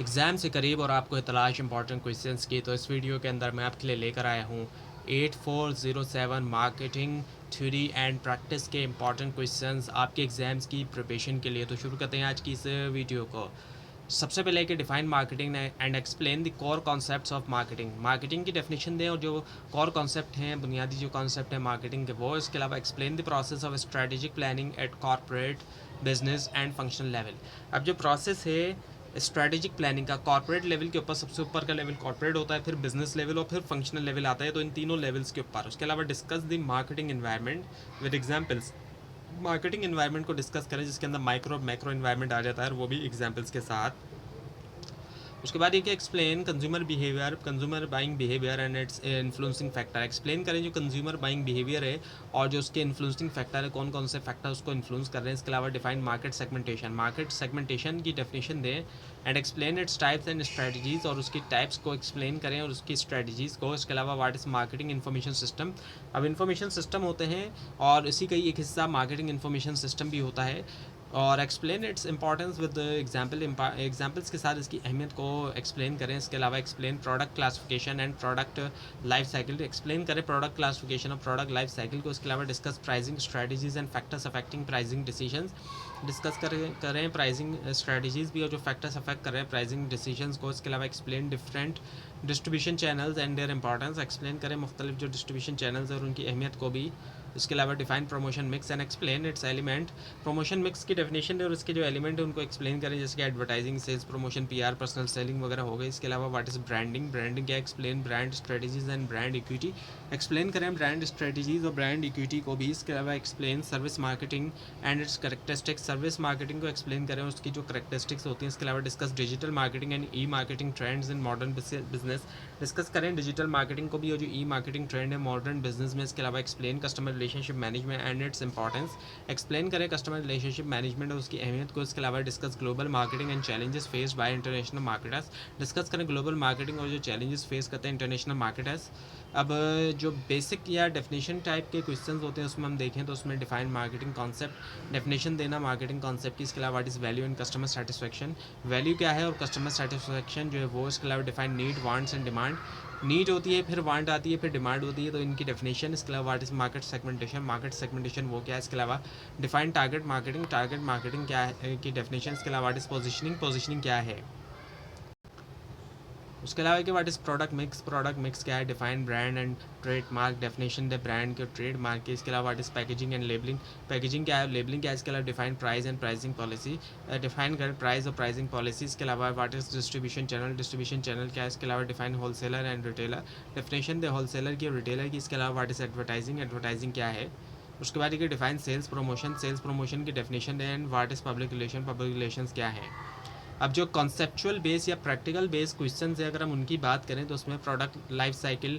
Exam से करीब और आपको तलाश इंपॉर्टेंट क्वेश्चंस की। तो इस वीडियो के अंदर मैं आपके लिए लेकर आया हूँ 8407 मार्केटिंग थ्योरी एंड प्रैक्टिस के इंपॉर्टेंट क्वेश्चंस आपके एग्ज़ाम्स की प्रिपरेशन के लिए। तो शुरू करते हैं आज की इस वीडियो को। सबसे पहले कि define marketing and explain the core concepts of marketing. Marketing की डेफिनेशन दें और जो कोर कॉन्सेप्ट हैं, बुनियादी जो कॉन्सेप्ट है मार्केटिंग के वो। इसके अलावा explain the process of strategic planning at corporate business and functional level. अब जो प्रोसेस है स्ट्रैटेजिक प्लानिंग का कॉर्पोरेट लेवल के ऊपर, सबसे ऊपर का लेवल कॉर्पोरेट होता है, फिर बिजनेस लेवल और फिर फंक्शनल लेवल आता है। तो इन तीनों लेवल्स के ऊपर। उसके अलावा discuss the marketing environment with examples. Marketing environment को डिस्कस करें जिसके अंदर माइक्रो मैक्रो एनवायरनमेंट आ जाता है, और वो भी एग्जांपल्स के साथ। उसके बाद ये कि explain consumer behaviour, consumer buying behaviour and it's influencing factor. Explain करें जो कंज्यूमर बाइंग बिहेवियर है और जो उसके इन्फ्लुएंसिंग फैक्टर है, कौन कौन से फैक्टर उसको इन्फ्लुएंस कर रहे हैं। इसके अलावा define market segmentation, market segmentation की डेफिनेशन दें and explain its types and strategies, और उसकी टाइप्स को एक्सप्लेन करें और उसकी स्ट्रेटजीज को। इसके अलावा what is marketing information system. अब इन्फॉर्मेशन सिस्टम होते हैं और इसी का ही एक हिस्सा मार्केटिंग इन्फॉर्मेशन सिस्टम भी होता है। और explain its importance with examples के साथ इसकी अहमियत को एक्सप्लेन करें। इसके अलावा explain product classification and product life cycle. Explain करें प्रोडक्ट क्लासिफिकेशन और प्रोडक्ट लाइफ साइकिल को। इसके अलावा discuss pricing strategies and factors affecting pricing decisions. Discuss करें प्राइसिंग स्ट्रेटजीज भी और जो फैक्टर्स अफेक्ट कर रहे हैं प्राइसिंग डिसीजंस को। इसके अलावा explain different distribution channels and their importance. Explain करें मुख्तलिफ जो डिस्ट्रीब्यूशन चैनल्स हैं और उनकी अहमियत को भी। इसके अलावा define promotion mix and explain it's element. Promotion mix की डेफिनेशन है और इसके जो एलिमेंट है उनको एक्सप्लेन करें, जैसे कि advertising, sales promotion, PR, personal selling वगैरह हो गए। इसके अलावा व्हाट इज ब्रांडिंग, ब्रांडिंग क्या, explain brand strategies and brand equity. Explain करें ब्रांड स्ट्रेटजीज और ब्रांड इक्विटी को भी। इसके अलावा explain service marketing and its characteristics, service marketing को एक्सप्लेन करें उसकी जो करेक्टरिस्टिक्स होती हैं। इसके अलावा discuss digital marketing and e marketing trends in modern business. Discuss करें डिजिटल मार्केटिंग को भी और जो ई मार्केटिंग ट्रेंड है मॉडर्न बिजनेस में। इसके अलावा explain customer relationship management and its importance. Explain करें कस्टमर रिलेशनशिप मैनेजमेंट और उसकी अहमियत को। इसके अलावा discuss global marketing and challenges faced by international marketers. Discuss करें ग्लोबल मार्केटिंग और जो चैलेंजेस फेस करते हैं इंटरनेशनल मार्केटर्स। अब जो बेसिक या डेफिनेशन टाइप के क्वेश्चंस होते हैं उसमें हम देखें तो उसमें डिफाइन मार्केटिंग कॉन्सेप्ट, डेफिनेशन देना मार्केटिंग कॉन्सेप्ट की। इसके अलावा what is value and customer satisfaction, value क्या है और कस्टमर सेटिस्फैक्शन जो है वो। इसके अलावा define need, wants and demand, need होती है, फिर वांट आती है, फिर डिमांड होती है, तो इनकी डेफिनेशन। इसके अलावा what is market segmentation, market segmentation वो क्या है। इसके अलावा define target marketing, target marketing क्या है की डेफिनेशन। इसके अलावा व्हाट इज पोजिशनिंग, पोजिशनिंग क्या है। उसके अलावा कि what is product mix, product mix क्या है। Define brand and trademark, definition they brand के ट्रेडमार्क के। इसके अलावा what is packaging and labelling, packaging क्या है, लेबलिंग क्या है। इसके अलावा define price and pricing policy, define कर प्राइस और प्राइसिंग पॉलिसी। इसके अलावा what is distribution channel, distribution channel क्या है। इसके अलावा define wholesaler and retailer, definition they wholesaler की और रिटेलर की। इसके अलावा व्हाट इज़ एडवर्टाइजिंग, एडवर्टाइजिंग क्या है। उसके बाद ये define sales promotion, sales promotion की definition and what is public relation, public relation क्या है। अब जो कॉन्सेप्चुअल बेस या प्रैक्टिकल बेस क्वेश्चन है अगर हम उनकी बात करें तो उसमें प्रोडक्ट लाइफ साइकिल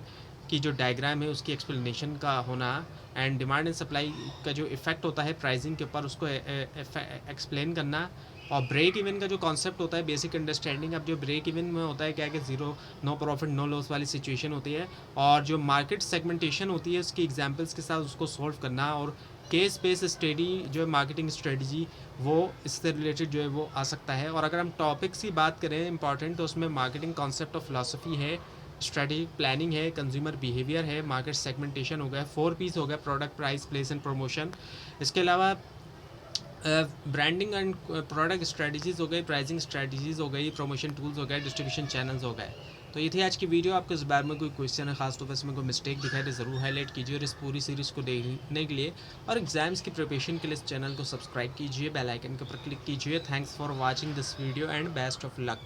की जो डायग्राम है उसकी एक्सप्लेनेशन का होना एंड डिमांड एंड सप्लाई का जो इफेक्ट होता है प्राइसिंग के ऊपर उसको एक्सप्लेन करना। और ब्रेक इवन का जो कॉन्सेप्ट होता है बेसिक अंडरस्टैंडिंग। अब जो ब्रेक इवन में होता है क्या कि zero, no profit no loss वाली सिचुएशन होती है। और जो मार्केट सेगमेंटेशन होती है उसकी एग्जांपल्स के साथ उसको सॉल्व करना। और केस बेस स्टडी जो है मार्केटिंग स्ट्रेटजी वो इससे रिलेटेड जो है वो आ सकता है। और अगर हम टॉपिक्स की बात करें इंपॉर्टेंट तो उसमें मार्केटिंग कॉन्सेप्ट ऑफ फिलॉसफी है, स्ट्रेटेजिक प्लानिंग है, कंज्यूमर बिहेवियर है, मार्केट सेगमेंटेशन हो गया, 4 पीस हो गया, product price place and promotion. इसके अलावा ब्रांडिंग एंड प्रोडक्ट स्ट्रेटजीज हो गई, प्राइसिंग स्ट्रेटजीज हो गई, प्रमोशन टूल्स हो गए, डिस्ट्रीब्यूशन चैनल्स हो गए। तो ये थी आज की वीडियो। आपको इस बारे में कोई क्वेश्चन है खास तौर पर इसमें कोई मिस्टेक दिखाई तो ज़रूर हाईलाइट कीजिए। और इस पूरी सीरीज़ को देखने के लिए और एग्जाम्स की प्रिपरेशन के लिए इस चैनल को सब्सक्राइब कीजिए, बेल आइकन के ऊपर क्लिक कीजिए। Thanks for watching this video and best of luck.